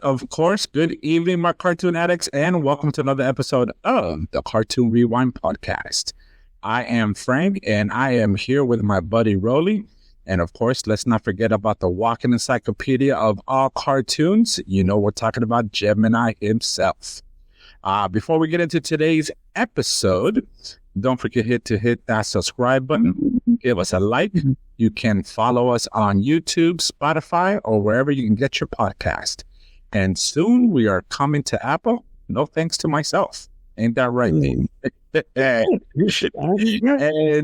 of course. Good evening, my cartoon addicts, and welcome to another episode of the Cartoon Rewind podcast. I am Frank, and I am here with my buddy Rolly. And of course, let's not forget about the walking encyclopedia of all cartoons. You know, we're talking about Gemini himself. Before we get into today's episode, don't forget to hit that subscribe button. Give us a like. You can follow us on YouTube, Spotify, or wherever you can get your podcast. And soon we are coming to Apple. No thanks to myself. Ain't that right, Dean? And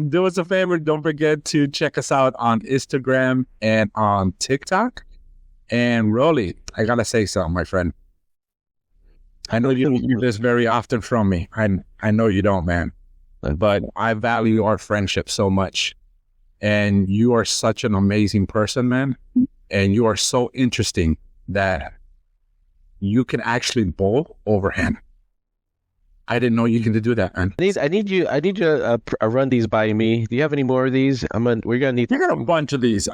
do us a favor. Don't forget to check us out on Instagram and on TikTok. And Rolly, I got to say something, my friend. I know you don't hear this very often from me. I know you don't, man. But I value our friendship so much. And you are such an amazing person, man. And you are so interesting that you can actually bowl overhand. I didn't know you could do that, man. I need you to run these by me. Do you have any more of these? We're gonna need. I got a bunch of these.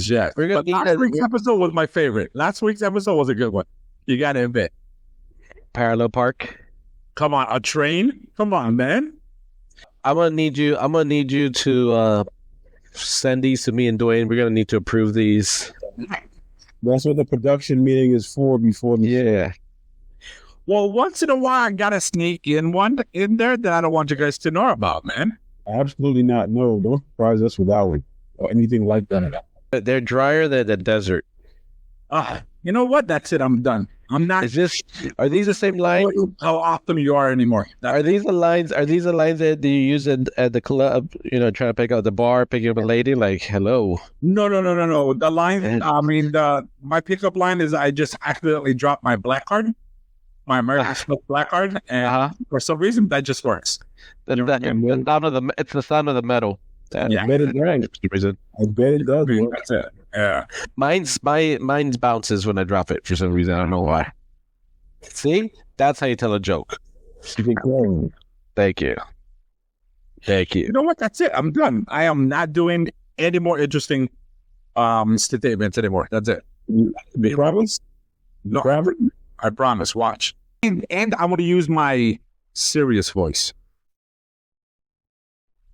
Yeah. But last week's episode was my favorite. Last week's episode was a good one. You got to admit. Parallel park. Come on, a train. Come on, man. I'm gonna need you to send these to me and Dwayne. We're gonna need to approve these. That's what the production meeting is for. Yeah. Well, once in a while, I gotta sneak in one in there that I don't want you guys to know about, man. Absolutely not. No, don't surprise us with that one or anything like that. They're drier than the desert. You know what? That's it. I'm done. I'm not. Are these the same lines? How often you are anymore? Are these the lines that you use at the club? You know, trying to pick out the bar, picking up a lady. Like, hello. No. The line. My pickup line is I just accidentally dropped my black card, my American Express black card, and for some reason that just works. It's the sound of the metal. I bet it does. That's it. Yeah. Mine's bounces when I drop it for some reason. I don't know why. See? That's how you tell a joke. Thank you. You know what? That's it. I'm done. I am not doing any more interesting statements anymore. That's it. You promise? No. I promise. Watch. And I'm going to use my serious voice.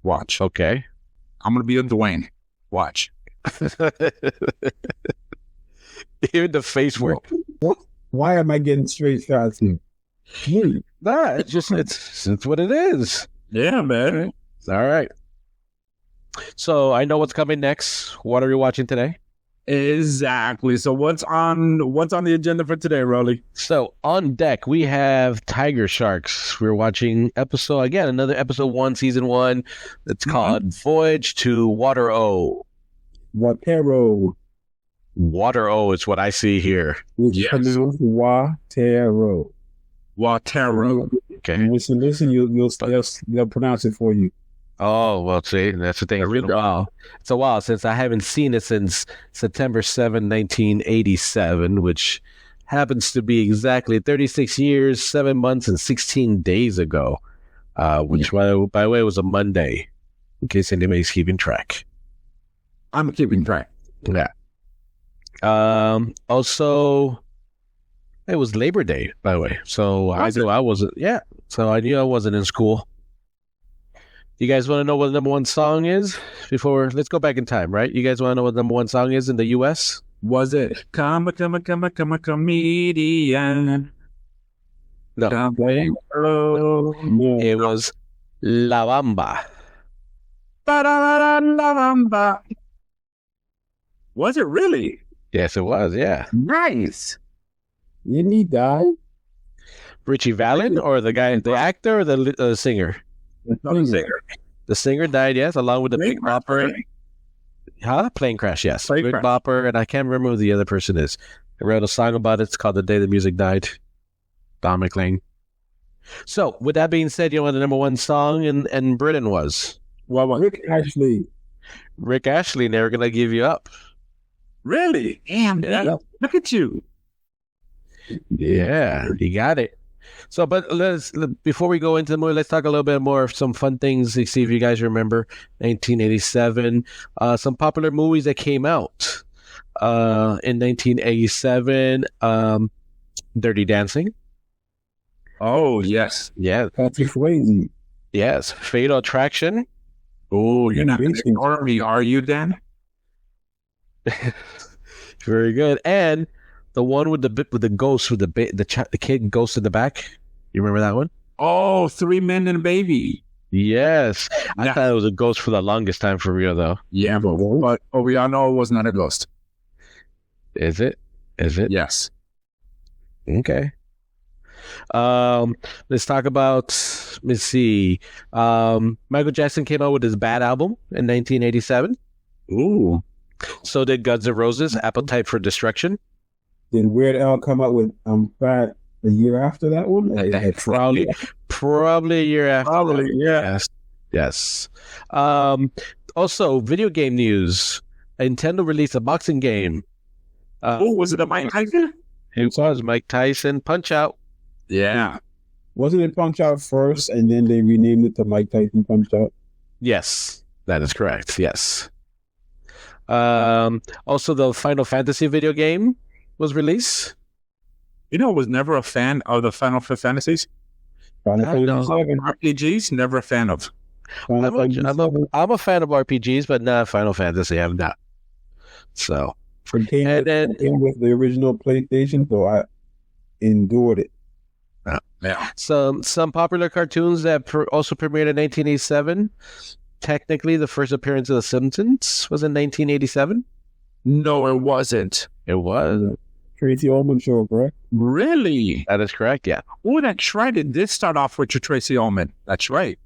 Watch. Okay. I'm going to be a Dwayne. Watch. Even the face work. Why am I getting straight shots here? It's what it is. Yeah, man. All right. So I know what's coming next. What are we watching today? Exactly. So what's on the agenda for today, Rolly? So on deck we have TigerSharks. We're watching another episode 1, season 1. It's called Voyage To Water-O. Water-O is what I see here. Yes. Water-O. Okay. Listen, they'll pronounce it for you. Oh, well, see, that's the thing. It's a while since I haven't seen it since September 7, 1987, which happens to be exactly 36 years, 7 months, and 16 days ago, which, by the way, was a Monday, in case anybody's keeping track. I'm keeping track. Yeah. Also, it was Labor Day, by the way, so I knew I wasn't in school. You guys want to know what the number one song is? Let's go back in time, right? You guys want to know what the number one song is in the U.S.? Was it Come a Comedian? No. It was La Bamba. La Bamba. Was it really? Yes, it was, yeah. Nice. Didn't he die? Richie Valens, or the actor, or the singer? The singer. The singer died, yes, along with the Big Bopper. Plane crash, yes. Big Bopper, and I can't remember who the other person is. I wrote a song about it. It's called The Day the Music Died. Don McLean. So, with that being said, you know what the number one song in Britain was? Well, Rick Ashley. Rick Ashley, Never Gonna Give You Up. Really? Damn, look at you. Yeah, you got it. So, but before we go into the movie, let's talk a little bit more of some fun things to see if you guys remember 1987. Some popular movies that came out in 1987. Dirty Dancing. Oh, yes. Yeah. Patrick Swayze. Yes. Fatal Attraction. Oh, you're not going to ignore me, are you, Dan? Very good. And the one with the ghost with the kid ghost in the back. You remember that one? Oh, 3 Men and a Baby. Yes. I thought it was a ghost for the longest time for real, though. Yeah, but we all know it was not a ghost. Is it? Yes. Okay. Let's talk about, let's see. Michael Jackson came out with his Bad album in 1987. Ooh. So did Guns N' Roses, Appetite for Destruction. Did Weird Al come out with Fat a year after that one? Probably a year after. Probably, yeah. Yes. Also, video game news. Nintendo released a boxing game. Was it a Mike Tyson? It was Mike Tyson Punch-Out. Yeah. Wasn't it Punch Out first, and then they renamed it to Mike Tyson Punch Out? Yes, that is correct. Yes. Also, the Final Fantasy video game was released. I was never a fan of the Final Fantasies. Final Fantasy VII. RPGs, never a fan of. I'm a fan of RPGs, but not Final Fantasy. I'm not. So. It came with the original PlayStation, so I endured it. Yeah. Some popular cartoons that also premiered in 1987. Technically, the first appearance of The Simpsons was in 1987. No, it wasn't. It was. Tracy Ullman show, correct? Really? That is correct, yeah. Oh, that's right. It did start off with your Tracy Ullman. That's right.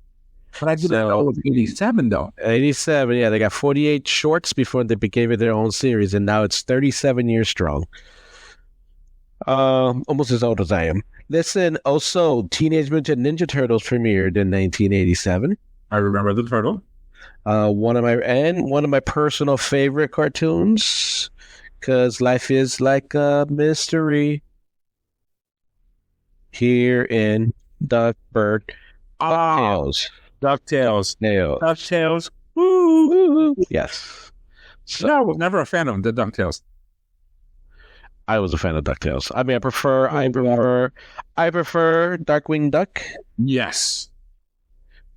But I didn't know it was 87, though. 87, yeah. They got 48 shorts before they gave it their own series, and now it's 37 years strong. Almost as old as I am. Listen, also, Teenage Mutant Ninja Turtles premiered in 1987. I remember the turtle. One of my personal favorite cartoons, because life is like a mystery. Here in Duckburg. DuckTales. DuckTales. Woo! Yes. So, I was never a fan of the DuckTales. I was a fan of DuckTales. I mean, I prefer Darkwing Duck. Yes.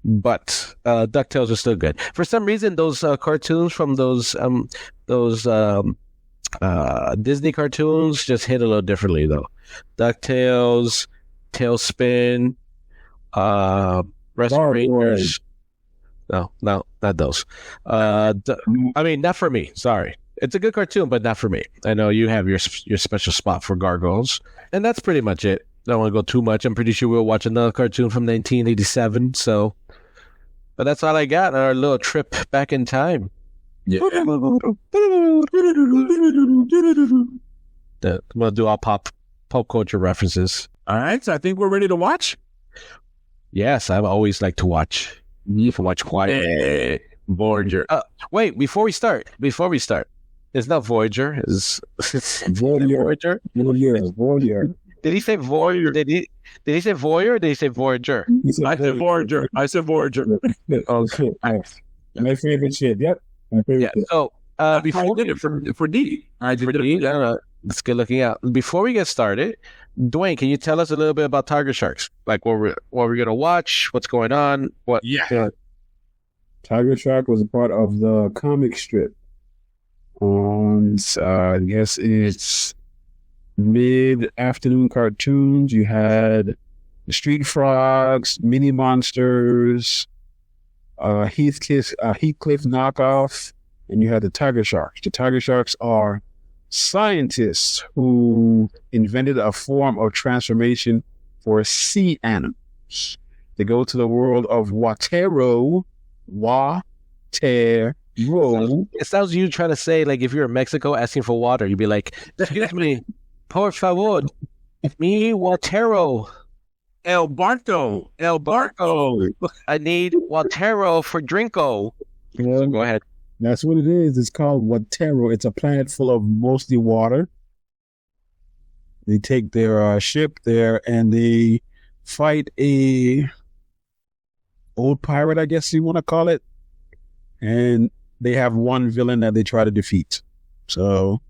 But DuckTales are still good. For some reason, those cartoons from those Disney cartoons just hit a little differently, though. DuckTales, Tailspin, Rescue Rangers. No, not those. I mean, not for me. Sorry. It's a good cartoon, but not for me. I know you have your special spot for Gargoyles. And that's pretty much it. I don't want to go too much. I'm pretty sure we'll watch another cartoon from 1987. So, but that's all I got on our little trip back in time. Yeah. I'm going to do all pop culture references. All right. So I think we're ready to watch. Yes, I always like to watch. You can watch quiet. Voyager. Wait, before we start. It's not Voyager. It's Voyager. Voyager. Did he say Voyager? Did he say Voyager or did he say Voyager? I said Voyager. Oh, shit. My favorite shit. Yep. My favorite shit. So, before I did it for D. I did for D? I don't know. It's good looking out. Before we get started, Dwayne, can you tell us a little bit about TigerSharks? Like what we're going to watch? What's going on? What? Yeah. TigerShark was a part of the comic strip. I guess it's mid-afternoon cartoons. You had the Street Frogs, Mini Monsters, Heathcliff knockoff, and you had the TigerSharks. The TigerSharks are scientists who invented a form of transformation for sea animals. They go to the world of Water-O. It sounds you trying to say, like, if you're in Mexico asking for water, you'd be like, excuse me, por favor, mi Water-O. El Barco. I need Water-O for Drinko. Well, go ahead. That's what it is. It's called Water-O. It's a planet full of mostly water. They take their ship there and they fight a old pirate, I guess you want to call it. And they have one villain that they try to defeat. So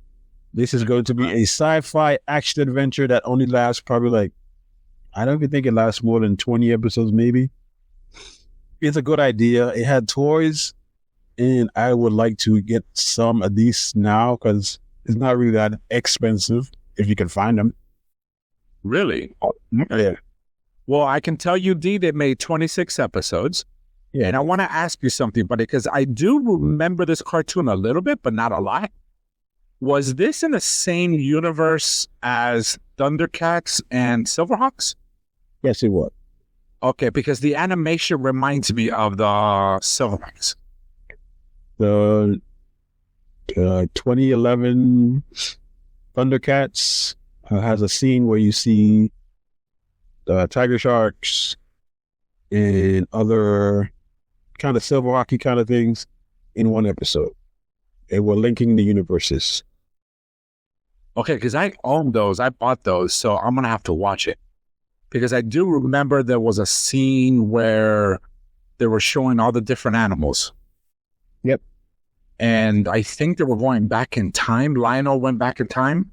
This is going to be a sci-fi action adventure that only lasts probably I don't even think it lasts more than 20 episodes, maybe. It's a good idea. It had toys, and I would like to get some of these now because it's not really that expensive if you can find them. Really? Yeah. Well, I can tell you, D, they made 26 episodes. Yeah. And I want to ask you something, buddy, because I do remember this cartoon a little bit, but not a lot. Was this in the same universe as Thundercats and Silverhawks? Yes, it was. Okay, because the animation reminds me of the Silverhawks. The 2011 Thundercats has a scene where you see the TigerSharks and other kind of Silverhawky kind of things in one episode. And we're linking the universes. Okay, because I own those. I bought those, so I'm going to have to watch it. Because I do remember there was a scene where they were showing all the different animals. Yep. And I think they were going back in time. Lionel went back in time.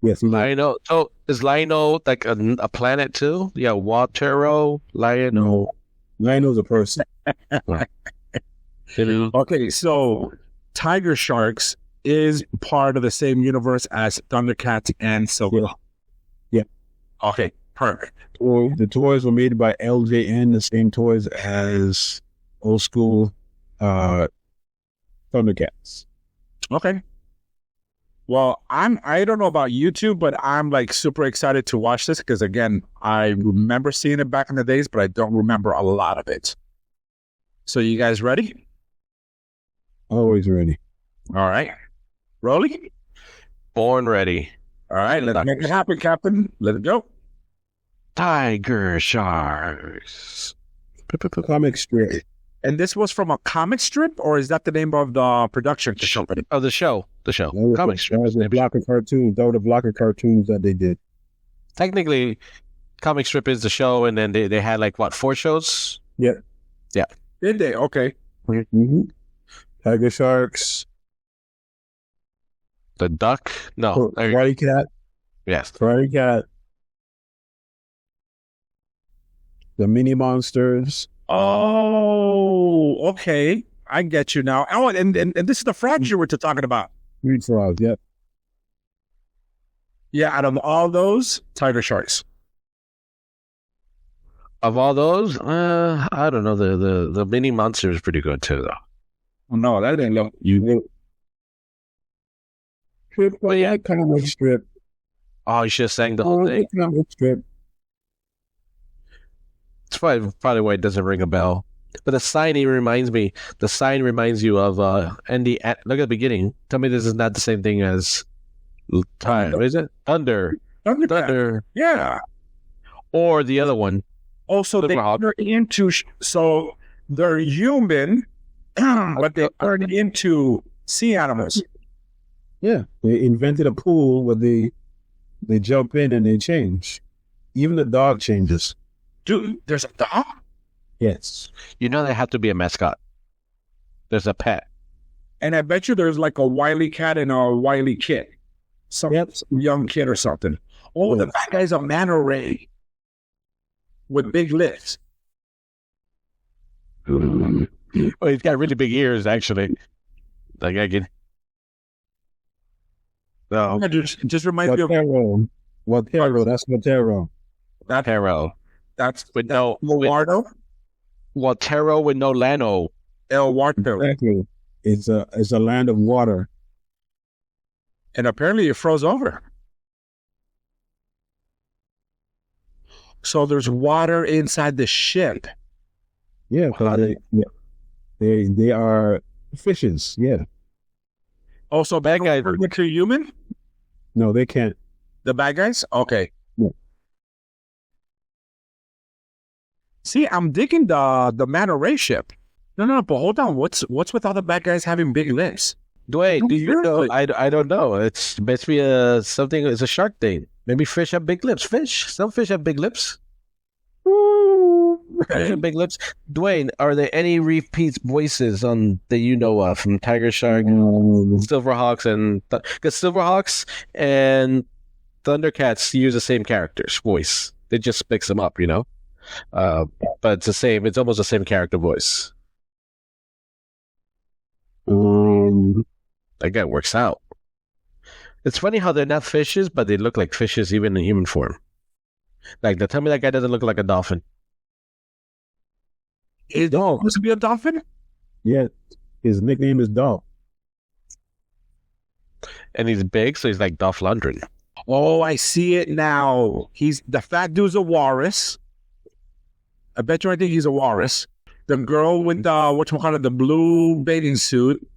Yes, Lionel. So is Lionel like a planet too? Yeah, Water-O, Lionel. Lionel's a person. Okay, so TigerSharks is part of the same universe as Thundercats and Silverhawks. Yeah. Okay, perfect. Well, the toys were made by LJN, the same toys as old school Thundercats. Okay. Well, I don't know about YouTube, but I'm super excited to watch this because again, I remember seeing it back in the days, but I don't remember a lot of it. So you guys ready? Always ready. All right. Rolly? Born ready. All right, let's make it happen, Captain. Let it go. TigerSharks. Comic strip. And this was from a comic strip, or is that the name of the production company? Oh, the show. Comic strip. That was a block of cartoons. That was the block of cartoons that they did. Technically, comic strip is the show, and then they had 4 shows? Yeah. Yeah. Did they? Okay. Mm-hmm. TigerSharks. The Duck? No. Karate Cat. Yes. Karate Cat. The Mini Monsters. Oh, okay. I get you now. Oh, and this is the frogs you were talking about. Green Frogs, yep. Yeah, out of all those, TigerSharks. Of all those, I don't know. The Mini Monster is pretty good too, though. Oh, no, that didn't look. You. Well, yeah, comic strip. Oh, you should have sang the whole thing. Comic strip. It's probably why it doesn't ring a bell. But the sign reminds me. The sign reminds you of look at the beginning. Tell me this is not the same thing as time. What is it? Thunder. Yeah. Or the other one. Also, they're into. So they're human, but they turn into sea animals. Yeah, they invented a pool where they jump in and they change. Even the dog changes. Dude, there's a dog? Yes. You know they have to be a mascot. There's a pet. And I bet you there's a wily cat and a wily kid. Some young kid or something. Oh, the bad guy's a manta ray with big lips. Well, he's got really big ears, actually. I can. No. Just reminds me of Water-O. That's Water-O. Water-O. That's with no Water-O. Water-O with no Lano. El Water. Exactly. It's a land of water. And apparently it froze over. So there's water inside the ship. Yeah, they are fishes. Yeah. Also, bad guys turn into human? No, they can't. The bad guys? Okay. Yeah. See, I'm digging the manta ray ship. No, but hold on. What's with all the bad guys having big lips? Wait, do you know? I don't know. It's basically something. It's a shark thing. Maybe fish have big lips. Some fish have big lips. Ooh. Big lips. Dwayne, are there any repeat voices on that you know of from TigerShark, Silverhawks, and because Silverhawks and Thundercats use the same character's voice. They just mix them up, but it's the same. It's almost the same character voice. Again, works out. It's funny how they're not fishes, but they look like fishes even in human form. Like, tell me that guy doesn't look like a dolphin. Is Dolph supposed to be a dolphin? Yeah, his nickname is Dolph. And he's big, so he's like Dolph Lundgren. Oh, I see it now. He's the fat dude's a walrus. I bet you I think he's a walrus. The girl with the blue bathing suit.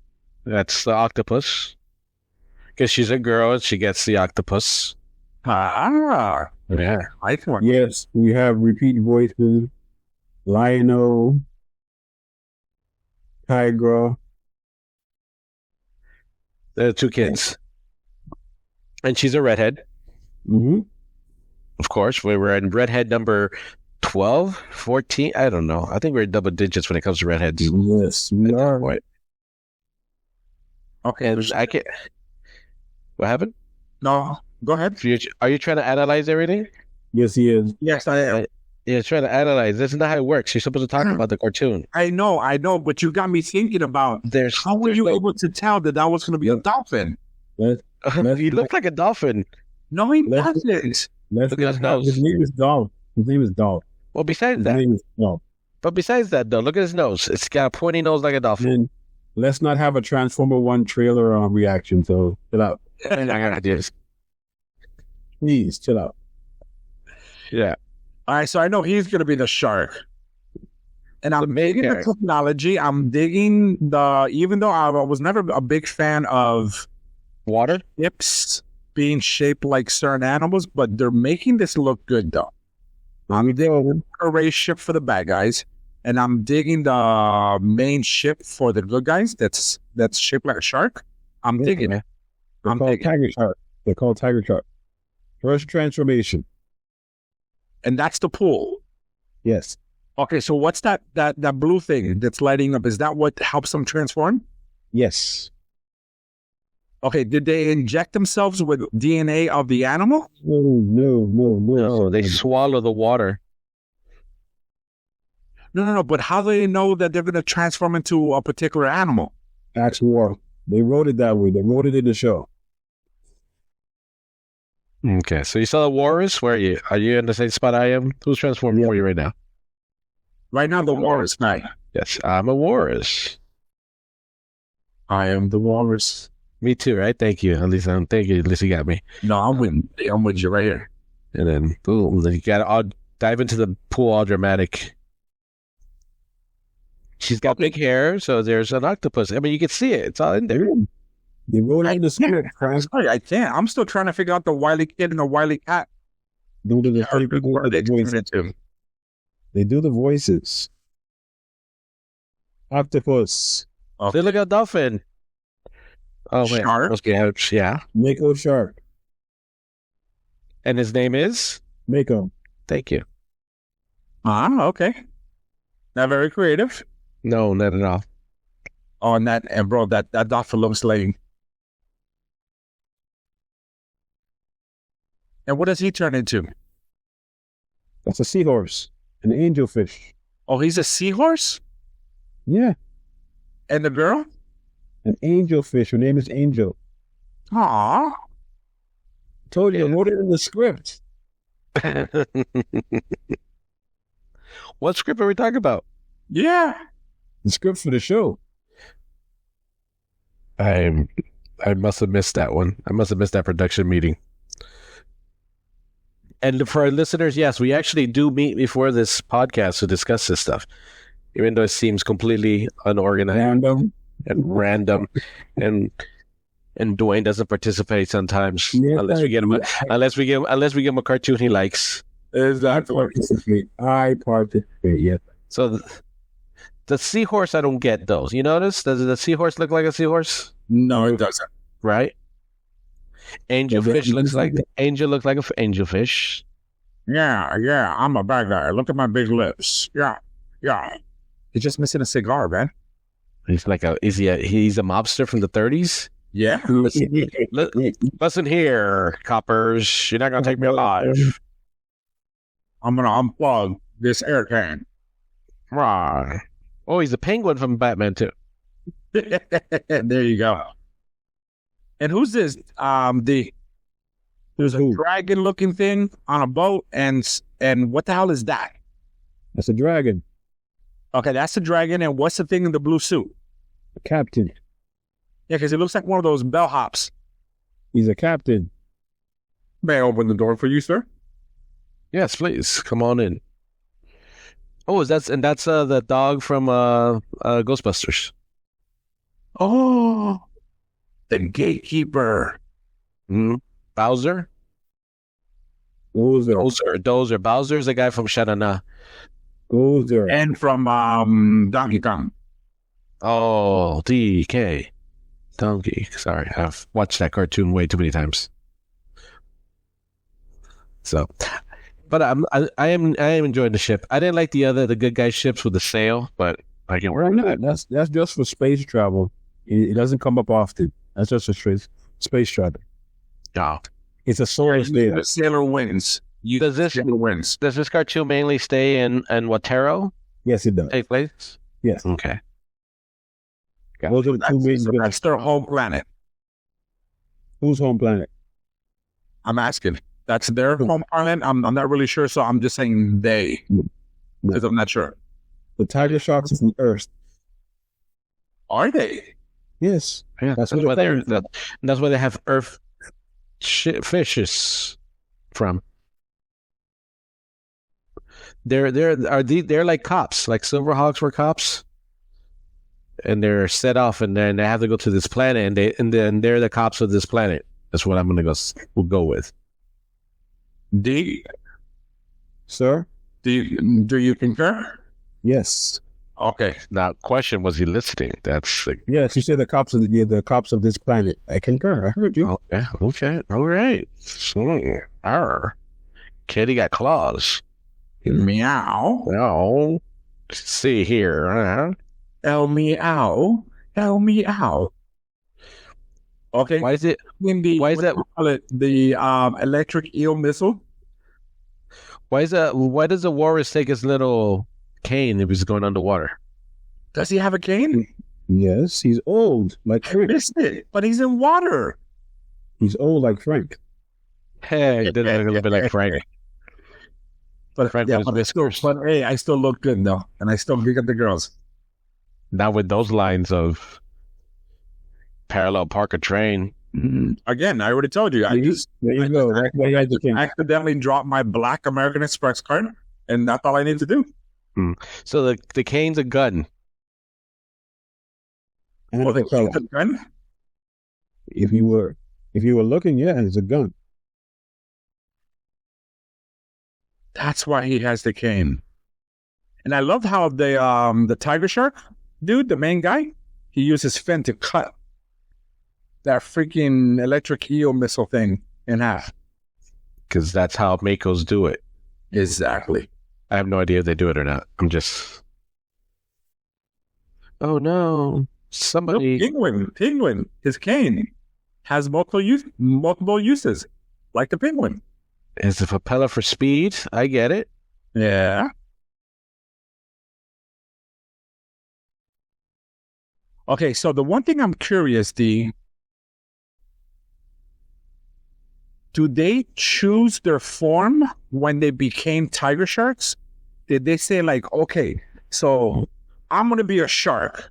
That's the octopus. Because she's a girl and she gets the octopus. Yeah. I think. Yes, we have repeat voices. Lionel, Tigra. There are two kids. And she's a redhead. Mm-hmm. Of course, we were in redhead number 12, 14. I don't know. I think we're in double digits when it comes to redheads. Yes, we are. What? Okay. I can't. What happened? No, go ahead. Are you trying to analyze everything? Yes, he is. Yes, I am. Yeah, trying to analyze. That's not how it works. You're supposed to talk about the cartoon. I know, but you got me thinking about how were you able to tell that was going to be a dolphin? He looked like a dolphin. No, he doesn't. Look at his nose. His name is Dolph. Well, besides that, but besides that, though, look at his nose. It's got a pointy nose like a dolphin. And let's not have a Transformer 1 trailer reaction, so chill out. I got ideas. Please, chill out. Yeah. All right, so I know he's going to be the shark. And I'm digging the technology. I'm digging even though I was never a big fan of water ships being shaped like certain animals, but they're making this look good, though. I'm digging a race ship for the bad guys, and I'm digging the main ship for the good guys that's shaped like a shark. I'm digging it. They're called TigerSharks. They're called TigerSharks. First transformation. And that's the pool. Yes. Okay, so what's that blue thing that's lighting up? Is that what helps them transform? Yes. Okay, did they inject themselves with DNA of the animal? No. They swallow the water. No, but how do they know that they're going to transform into a particular animal? Actual, they wrote it that way. They wrote it in the show. Okay, so you saw the walrus? Where are you? Are you in the same spot I am? Who's transforming for you right now? Right now, the walrus, right? Yes, I'm a walrus. I am the walrus. Me too, right? Thank you. At least you got me. No, I'm with you right here. And then boom, then you gotta dive into the pool all dramatic. She's got big hair, so there's an octopus. I mean, you can see it. It's all in there. They wrote it in the script. Sorry, I can't. I'm still trying to figure out the wily kid and the wily cat. They do the voices. Octopus. Okay. They look at a dolphin. Oh, wait. Shark? Yeah. Mako Shark. And his name is? Mako. Thank you. Okay. Not very creative. No, not at all. Oh, and bro, that dolphin looks like. And what does he turn into? That's a seahorse. An angelfish. Oh, he's a seahorse? Yeah. And the girl? An angelfish. Her name is Angel. Aww. Told you, I wrote it in the script. What script are we talking about? Yeah. The script for the show. I must have missed that one. I must have missed that production meeting. And for our listeners, yes, we actually do meet before this podcast to discuss this stuff, even though it seems completely unorganized, random, and Dwayne doesn't participate sometimes unless we give him a cartoon he likes. Exactly. I participate. Yes. So the seahorse, I don't get those. You notice? Does the seahorse look like a seahorse? No, it doesn't. Right? Angelfish looks like an angelfish. Yeah, I'm a bad guy. Look at my big lips. Yeah. He's just missing a cigar, man. He's like he's a mobster from the 30s? Yeah. Listen here, coppers. You're not going to take me alive. I'm going to unplug this air can. Right. Oh, he's a penguin from Batman, too. There you go. And who's this? There's a dragon-looking thing on a boat, and what the hell is that? That's a dragon. Okay, that's the dragon, and what's the thing in the blue suit? A captain. Yeah, because it looks like one of those bellhops. He's a captain. May I open the door for you, sir? Yes, please. Come on in. Oh, that's the dog from Ghostbusters. Oh, the gatekeeper. Mm-hmm. Bowser? Dozer. Bowser's the guy from Shanana. Dozer. And from Donkey Kong. Oh, DK. Donkey. Sorry, I've watched that cartoon way too many times. So, but I am enjoying the ship. I didn't like the good guy ships with the sail, but I can work. Why not? That's just for space travel. It doesn't come up often. That's just for space travel. Oh. It's a solar sailor. The sailor wins. Does this cartoon mainly stay in Watero? Yes, it does. Take place? Yes. Okay. Those are the two main. That's their home planet. Whose home planet? I'm asking. That's their home planet. I'm not really sure, so I'm just saying they, because I'm not sure. The TigerSharks is from Earth. Are they? Yes. Yeah, that's why they have Earth fishes from. They're like cops, like Silverhawks were cops, and they're set off, and then they have to go to this planet, and then they're the cops of this planet. That's what I'm gonna go with. Sir? Do you concur? Yes. Okay. Now, question: was he listening? That's yes. You said the cops of this planet. I concur. I heard you. Okay. All right. Arr. Kitty got claws. Meow. Oh. See here. El meow. Okay. Why is that the electric eel missile? Why does the walrus take his little cane if he's going underwater? Does he have a cane? Yes, he's old like Frank. I missed it, but he's in water. He's old like Frank. Hey, he did look a little bit like Frank. But Frank yeah, was but hey, I still look good though, and I still pick up the girls. Not with those lines of parallel park a train. Again, I already told you. There you go. That's why you had the cane. I accidentally dropped my black American Express card, and that's all I need to do. So the cane's a gun. And Oh, the gun? If you were looking, yeah, it's a gun. That's why he has the cane. And I love how the tiger shark dude, the main guy, he uses fin to cut that freaking electric eel missile thing in half. Because that's how Makos do it. Exactly. I have no idea if they do it or not. I'm just... Oh no. Somebody... Penguin. His cane has multiple uses. Like the penguin. Is the propeller for speed? I get it. Yeah. Okay, so the one thing I'm curious, do they choose their form when they became tiger sharks? Did they say like, okay, so I'm going to be a shark.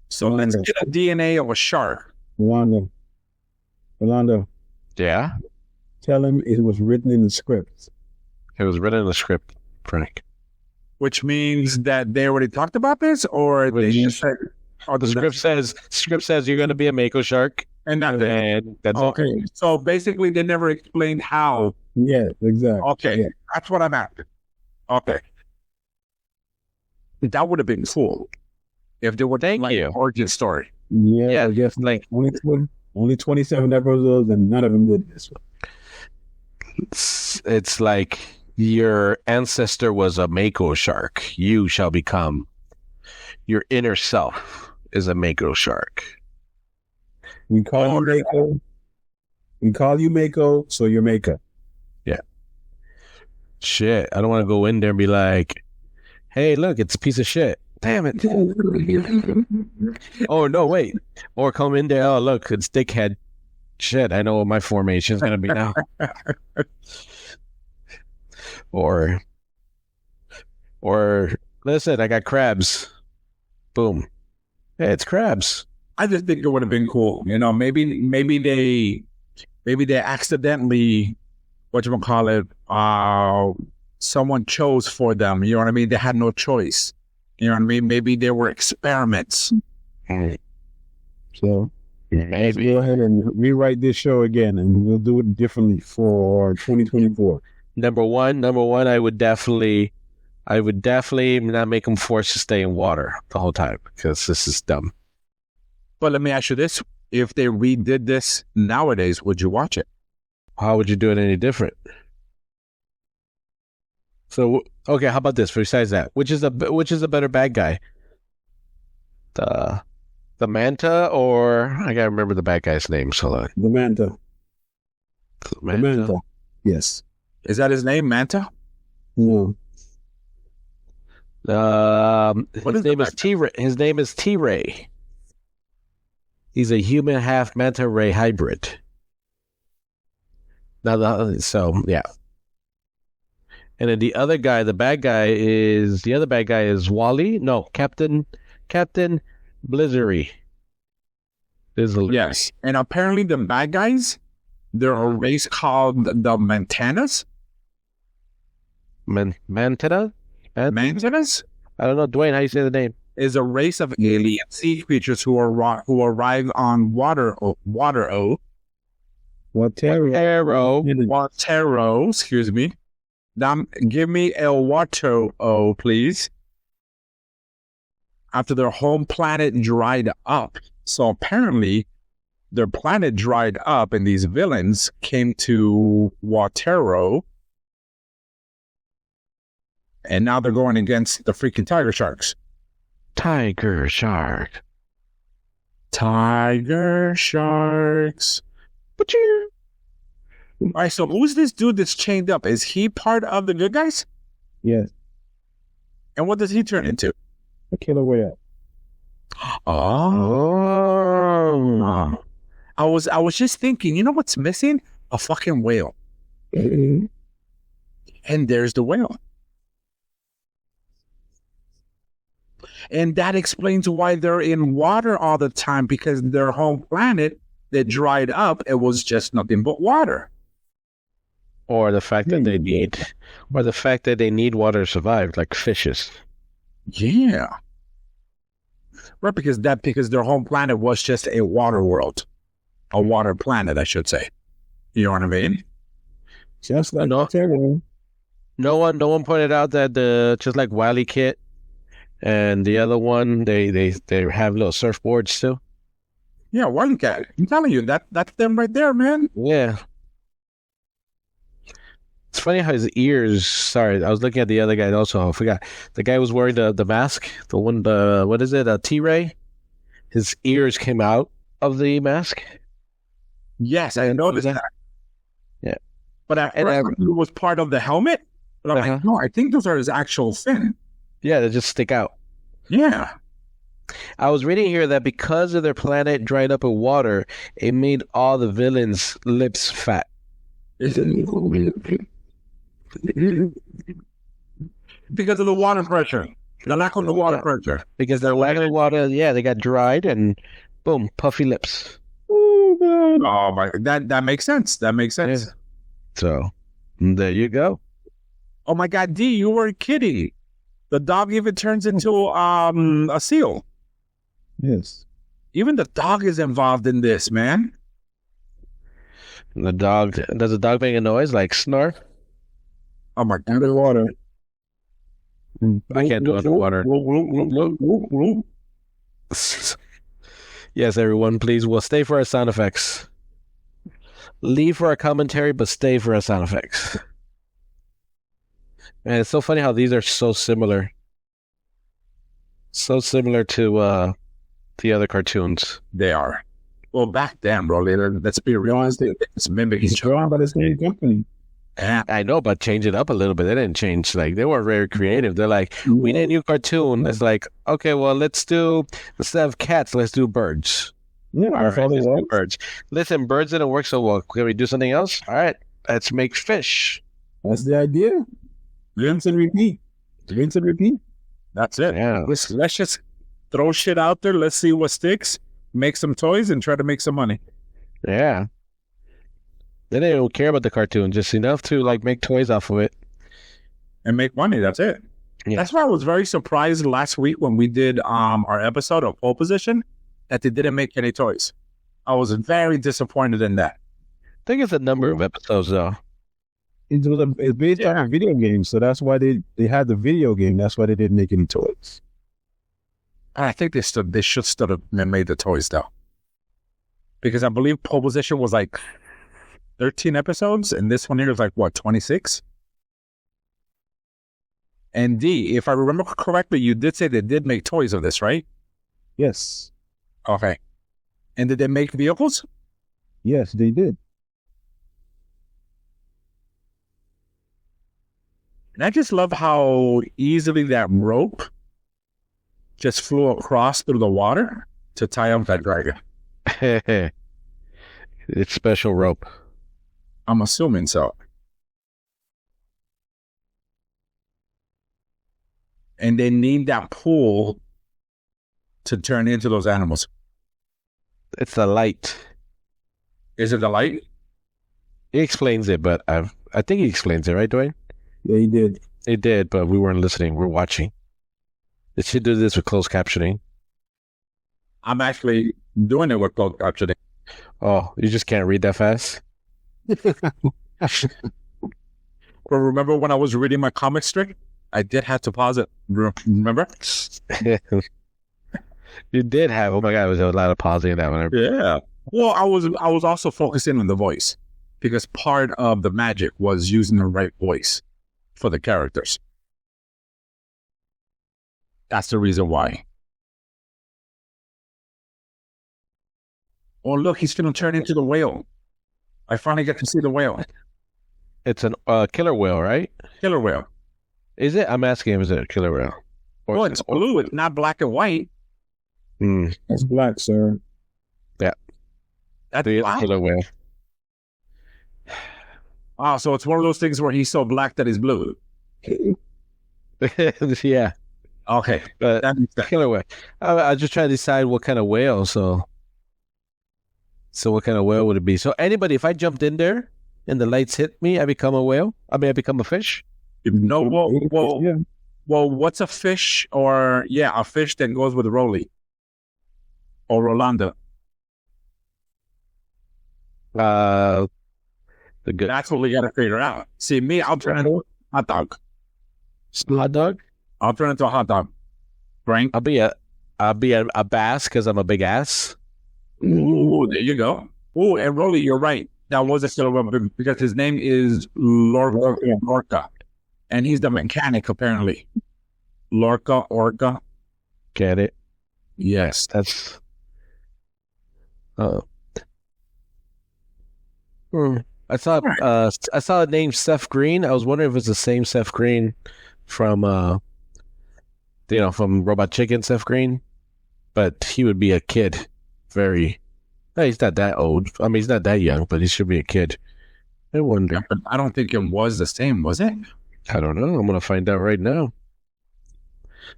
So let's get a DNA of a shark. Rolando. Yeah? Tell him it was written in the script. It was written in the script, Frank. Which means that they already talked about this, or they just said... The script says you're going to be a Mako shark. And that's okay. All. So basically, they never explained how. Yeah, exactly. Okay, yeah. That's what I'm after. Okay. That would have been cool if there were an origin story. Yeah, I guess like only 27 episodes and none of them did this one. It's like your ancestor was a mako shark, you shall become. Your inner self is a mako shark. We call you Mako. We call you Mako, so you're Mako. Yeah. Shit, I don't want to go in there and be like, hey, look, it's a piece of shit. Damn it. Oh, no, wait. Or come in there, oh, look, it's dickhead. Shit, I know what my formation is going to be now. Or, listen, I got crabs. Boom. Hey, it's crabs. I just think it would have been cool. You know, maybe they accidentally, someone chose for them. You know what I mean? They had no choice. You know what I mean? Maybe they were experiments. So let's go ahead and rewrite this show again, and we'll do it differently for 2024. Number one, I would definitely not make them forced to stay in water the whole time, because this is dumb. But let me ask you this. If they redid this nowadays, would you watch it? How would you do it any different? So, okay, how about this? Besides that, which is a better bad guy? The Manta, or I gotta remember the bad guy's name. So The Manta. The Manta. Yes. Is that his name, Manta? No. His name is T-Ray. He's a human half manta ray hybrid. Yeah. And then the other guy, the bad guy is Wally. No, Captain Blizzery. Yes. And apparently the bad guys, they're a race called the Mantanas. Mantana? Mantanas? I don't know, Dwayne, how you say the name? Is a race of alien sea creatures who arrive on Water-O. Water-O, excuse me. Give me El Water-O, please. After their home planet dried up. So apparently, their planet dried up and these villains came to Water-O. And now they're going against the freaking TigerSharks. TigerShark. TigerSharks. All right, so who's this dude that's chained up? Is he part of the good guys? Yes. And what does he turn into? A killer whale. Oh. I was just thinking, you know what's missing? A fucking whale. Mm-hmm. And there's the whale. And that explains why they're in water all the time, because their home planet that dried up, it was just nothing but water. Or the fact that they need water to survive, like fishes. Yeah. Right, because their home planet was just a water world. A water planet, I should say. You know what I mean? Just like no one pointed out that just like Wile E. Kit and the other one, they have little surfboards too. Yeah, Wile E. Kit. I'm telling you, that's them right there, man. Yeah. It's funny how his ears. Sorry, I was looking at the other guy also. I forgot. The guy was wearing the mask. The one, what is it? A T-Ray. His ears came out of the mask. Yes, I noticed that. Yeah, but at first it was part of the helmet. But I'm like, no, I think those are his actual fin. Yeah, they just stick out. Yeah. I was reading here that because of their planet dried up with water, it made all the villains' lips fat. Because of the water pressure. The lack of the water pressure. Because they're lacking the water, yeah, they got dried and boom, puffy lips. Oh, God. Oh, my. That makes sense. That makes sense. Yeah. So, there you go. Oh, my God, D, you were kidding. The dog even turns into a seal. Yes. Even the dog is involved in this, man. And does the dog make a noise like snarf? Oh, my God. Underwater. I can't do underwater. Yes, everyone, please. We'll stay for our sound effects. Leave for our commentary, but stay for our sound effects. And it's so funny how these are so similar. So similar to the other cartoons. They are. Well, back then, bro, let's be real. It's mimicking. It's drawn by the same company. Yeah. I know, but change it up a little bit. They didn't change. Like, they were very creative. They're like, we need a new cartoon. It's like, okay, well, instead of cats, let's do birds. Yeah, All right, let's do birds. Listen, birds didn't work so well. Can we do something else? All right, let's make fish. That's the idea. Rinse and repeat. Rinse and repeat. That's it. Yeah. Let's just throw shit out there. Let's see what sticks. Make some toys and try to make some money. Yeah. They didn't care about the cartoon, just enough to like make toys off of it. And make money. That's it. Yeah. That's why I was very surprised last week when we did our episode of Pole Position that they didn't make any toys. I was very disappointed in that. I think it's a number of episodes, though. It's based on a video game, so that's why they had the video game. That's why they didn't make any toys. I think they should still have made the toys, though. Because I believe Pole Position was like 13 episodes, and this one here is like, what, 26? And D, if I remember correctly, you did say they did make toys of this, right? Yes. Okay. And did they make vehicles? Yes, they did. And I just love how easily that rope just flew across through the water to tie up that dragon. It's special rope. I'm assuming so. And they need that pool to turn into those animals. It's the light. Is it the light? He explains it, but I think he explains it, right, Dwayne? Yeah, he did. He did, but we weren't listening. We're watching. They should do this with closed captioning. I'm actually doing it with closed captioning. Oh, you just can't read that fast? Well, remember when I was reading my comic strip? I did have to pause it. Remember? You did have. Oh my God, there was a lot of pausing in that one. Yeah. Well, I was also focusing on the voice because part of the magic was using the right voice for the characters. That's the reason why. Oh, look, he's going to turn into the whale. I finally get to see the whale. It's a killer whale, right? Killer whale. Is it? I'm asking him, is it a killer whale? Oh, it's blue. It's not black and white. That's black, sir. Yeah. That's The black? killer whale. Oh, so it's one of those things where he's so black that he's blue. Yeah. Okay. But That makes sense. killer whale. I just trying to decide what kind of whale, so what kind of whale would it be? So anybody, if I jumped in there and the lights hit me, I become a whale? I mean, I become a fish? No, well, Yeah. well, what's a fish or, a fish that goes with Rolly or Rolanda? The good That's what we got to figure out. See, me, I'll turn into a hot dog. hot dog? I'll turn into a hot dog. Frank? I'll be a bass because I'm a big ass. Ooh, there you go. Ooh, and Rolly, you're right. That was a killer whale because his name is Lorca. And he's the mechanic, apparently. Orca. Get it? Yes. That's. I saw a name Seth Green. I was wondering if it's the same Seth Green from from Robot Chicken, Seth Green, but he would be a kid. He's not that old. I mean, he's not that young, but he should be a kid. I wonder. Yeah, but I don't think it was the same, was it? I don't know. I'm gonna find out right now.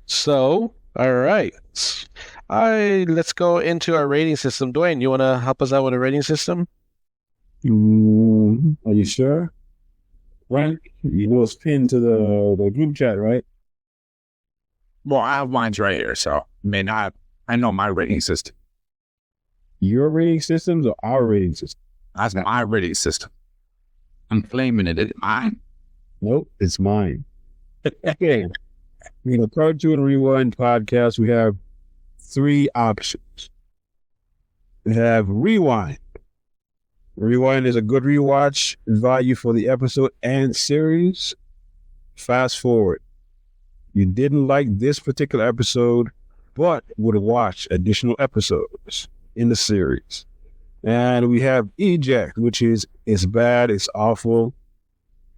So, all right. Let's go into our rating system. Dwayne, you want to help us out with a rating system? Are you sure? Right? You know it's pinned to the group chat, right? Well, I have mine right here, so I know my rating system. Your rating systems or our rating system? That's my rating system. I'm claiming it. It's mine. Nope, it's mine. Okay. In the Cartoon Rewind podcast, we have 3 options. We have Rewind. Rewind is a good rewatch value for the episode and series. Fast forward. You didn't like this particular episode, but would watch additional episodes in the series. And we have Eject, which is it's bad, it's awful.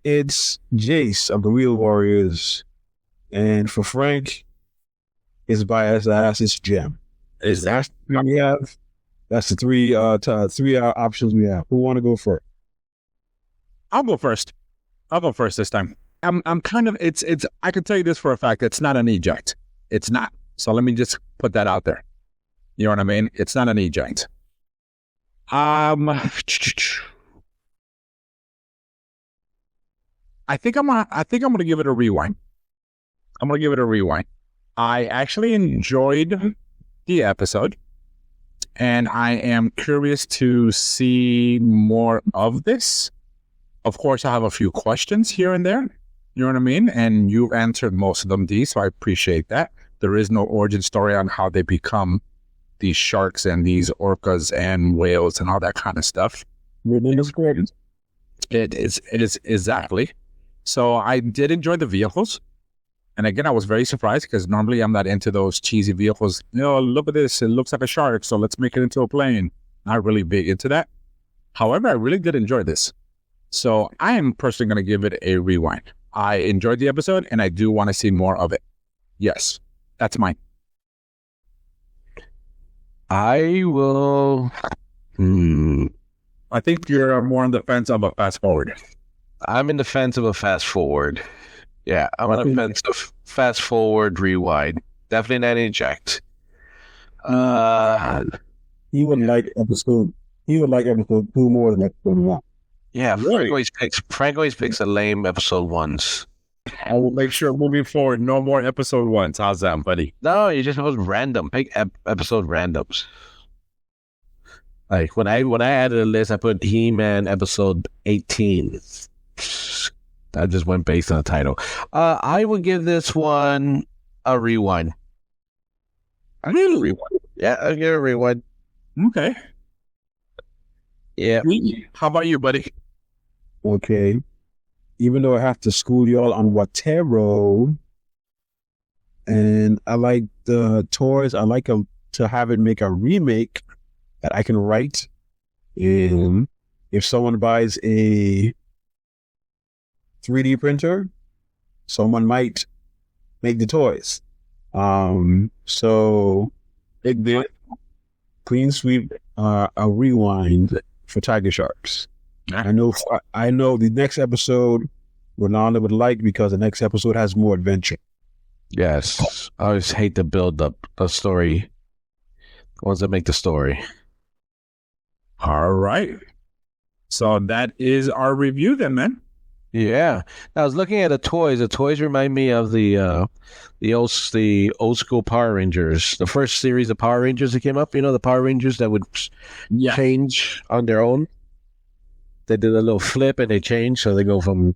It's Jace of the Real Warriors. And for Frank, it's Bias Ass, it's Gem. Is that We have that's the three options we have. Who want to go first? I'll go first. I'll go first this time. I'm kind of it's I can tell you this for a fact. It's not an eject. It's not. So let me just put that out there. You know what I mean? It's not an eject. I think I'm gonna give it a rewind. I'm gonna give it a rewind. I actually enjoyed the episode, and I am curious to see more of this. Of course, I have a few questions here and there. You know what I mean? And you've answered most of them, D, so I appreciate that. There is no origin story on how they become these sharks and these orcas and whales and all that kind of stuff. It is exactly. So I did enjoy the vehicles. And again, I was very surprised because normally I'm not into those cheesy vehicles. Look at this. It looks like a shark, so let's make it into a plane. Not really big into that. However, I really did enjoy this. So I am personally going to give it a rewind. I enjoyed the episode, and I do want to see more of it. Yes, that's mine. I will... I think you're more on the fence of a fast forward. I'm in the fence of a fast forward. Yeah, I'm on the fence of fast forward, rewind. Definitely not eject. He would like episode 2 more than episode 1. Yeah, Really? Frank always picks a lame episode 1s. I will make sure moving forward, no more episode 1s. How's that, buddy? No, you just was random. Pick episode randoms. Like when I added a list, I put He-Man episode 18. I just went based on the title. I would give this one a rewind. I need a rewind. Yeah, I'll give it a rewind. Okay. Yeah. How about you, buddy? Okay. Even though I have to school y'all on Watero, and I like the toys, I like to have it make a remake that I can write. And if someone buys a 3D printer, someone might make the toys. So big deal. Clean sweep, a rewind for TigerSharks. I know the next episode Rolanda would like because the next episode has more adventure. Yes. I always hate to build up the story. The ones that make the story. All right. So that is our review then, man. Yeah. I was looking at the toys. The toys remind me of the old school Power Rangers. The first series of Power Rangers that came up. You know, the Power Rangers that would change on their own. They did a little flip and they change, so they go from,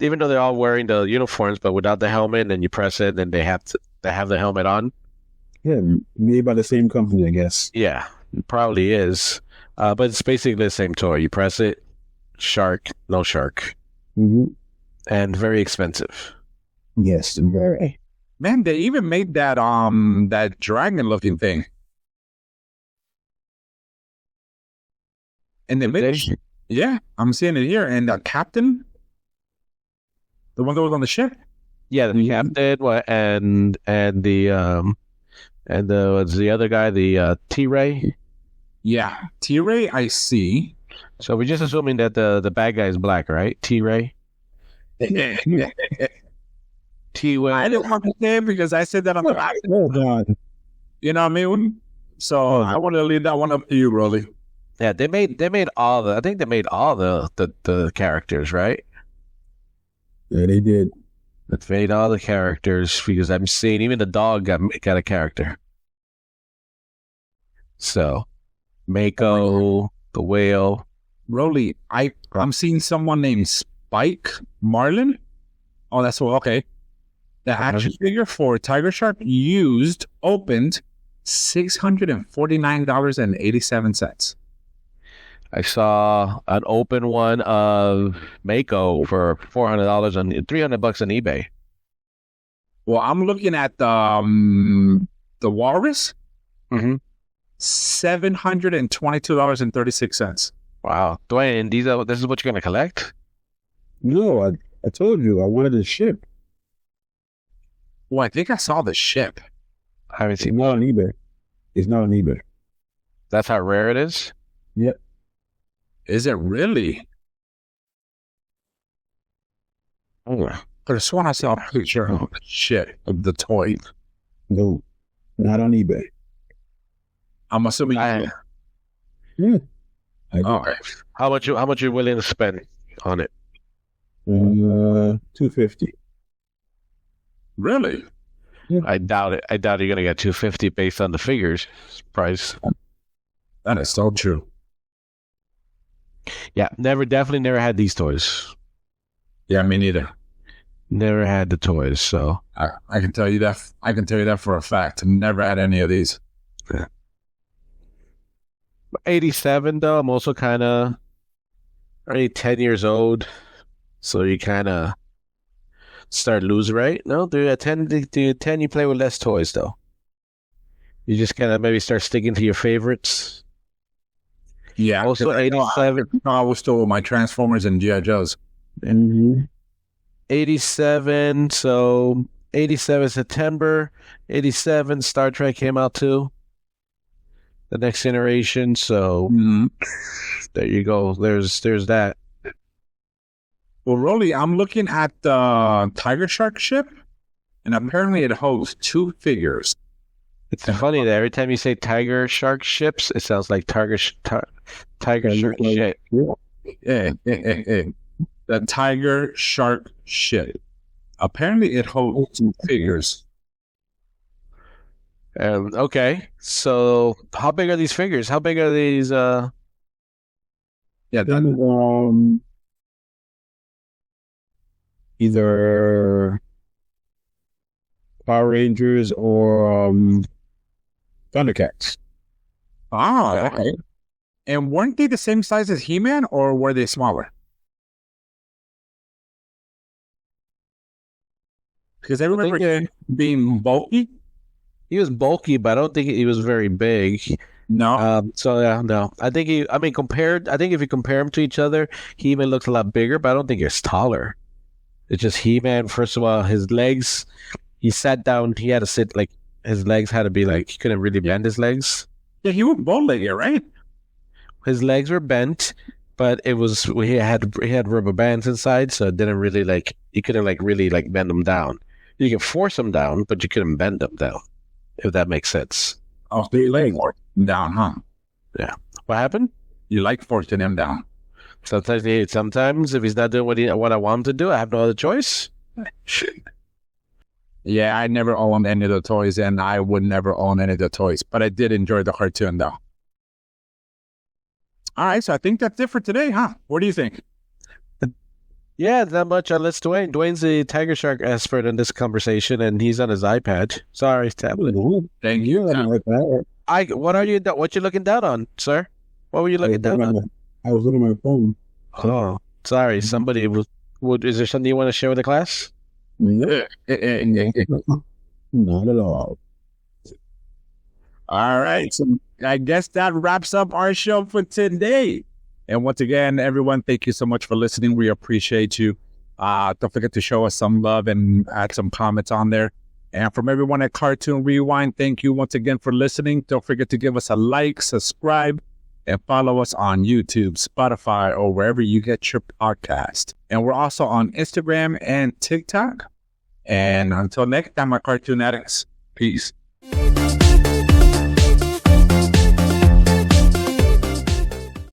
even though they're all wearing the uniforms, but without the helmet, and you press it, and they have the helmet on. Yeah, made by the same company, I guess. Yeah, it probably is. But it's basically the same toy. You press it, shark, no shark. Mm-hmm. And very expensive. Yes, very. Man, they even made that that dragon looking thing. And they made yeah, I'm seeing it here. And the captain, the one that was on the ship. Yeah, the captain, and the other guy, the T-Ray. Yeah, T-Ray, I see. So we're just assuming that the bad guy is black, right? T-Ray. T-Way. I didn't want to say it because I said that on the back. Oh God. You know what I mean? So I want to leave that one up to you, Rolly. Yeah, they made all the. I think they made all the characters, right? Yeah, they did. They made all the characters because I'm seeing even the dog got a character. So, Mako, the whale. Rolly, I'm seeing someone named Spike Marlin. Oh, that's okay. The action figure for Tiger Shark opened $649.87. I saw an open one of Mako for $400 on $300 on eBay. Well, I'm looking at the Walrus. Mm-hmm. $722.36. Wow, Dwayne, this is what you're gonna collect? No, I told you I wanted a ship. Well, I think I saw the ship. I haven't It's seen. not on eBay. It's not on eBay. That's how rare it is. Yep. Is it really? Oh, I could have sworn I saw a picture of the ship, of the toy. No, not on eBay. I'm assuming. Yeah. All right. how much you willing to spend on it? $250. Really? I doubt it. I doubt you're gonna get $250 based on the figures price. That is so true. Yeah, definitely never had these toys. Yeah, me neither. Never had the toys, so I can tell you that. I can tell you that for a fact. Never had any of these. 87 though. I'm also kind of already 10 years old, so you kind of start losing, right? No, dude, at 10 you play with less toys though. You just kind of maybe start sticking to your favorites. Yeah. Also 87. I was still with my Transformers and G.I. Joes. Mm-hmm. 87, so 87 September, 87 Star Trek came out too. The Next Generation, so there you go. There's that. Well, Rolly, I'm looking at the TigerShark ship, and apparently it holds 2 figures. It's funny that every time you say TigerShark ships, it sounds like TigerShark ship. Yeah. The TigerShark ship. Apparently it holds 2 figures. Okay, so how big are these figures? How big are these? Yeah, Either Power Rangers or Thundercats. okay. And weren't they the same size as He-Man, or were they smaller? Because I remember him being bulky. He was bulky, but I don't think he was very big. No. So yeah, no. I think if you compare him to each other, He-Man looks a lot bigger, but I don't think he's taller. It's just He-Man. First of all, his legs. He sat down. He had to sit like his legs had to be like he couldn't really bend his legs. Yeah, he was bow-legged, right? His legs were bent, but he had rubber bands inside, so it didn't really you couldn't really bend them down. You can force them down, but you couldn't bend them down. If that makes sense. Oh, the leg down, huh? Yeah. What happened? You like forcing him down. Sometimes if he's not doing what I want him to do, I have no other choice. Yeah, I never owned any of the toys, and I would never own any of the toys. But I did enjoy the cartoon, though. All right, so I think that's it for today, huh? What do you think? Yeah, not much. Let's Dwayne. Dwayne's the TigerShark expert in this conversation, and he's on his iPad. Sorry, tablet. Thank you. What you looking down on, sir? What were you looking down on? I was looking at my phone. Oh, sorry. Somebody was. Is there something you want to share with the class? Not at all. All right, so I guess that wraps up our show for today. And once again, everyone, thank you so much for listening. We appreciate you. Don't forget to show us some love and add some comments on there. And from everyone at Cartoon Rewind, thank you once again for listening. Don't forget to give us a like, subscribe, and follow us on YouTube, Spotify, or wherever you get your podcast. And we're also on Instagram and TikTok. And until next time, my cartoon addicts, peace.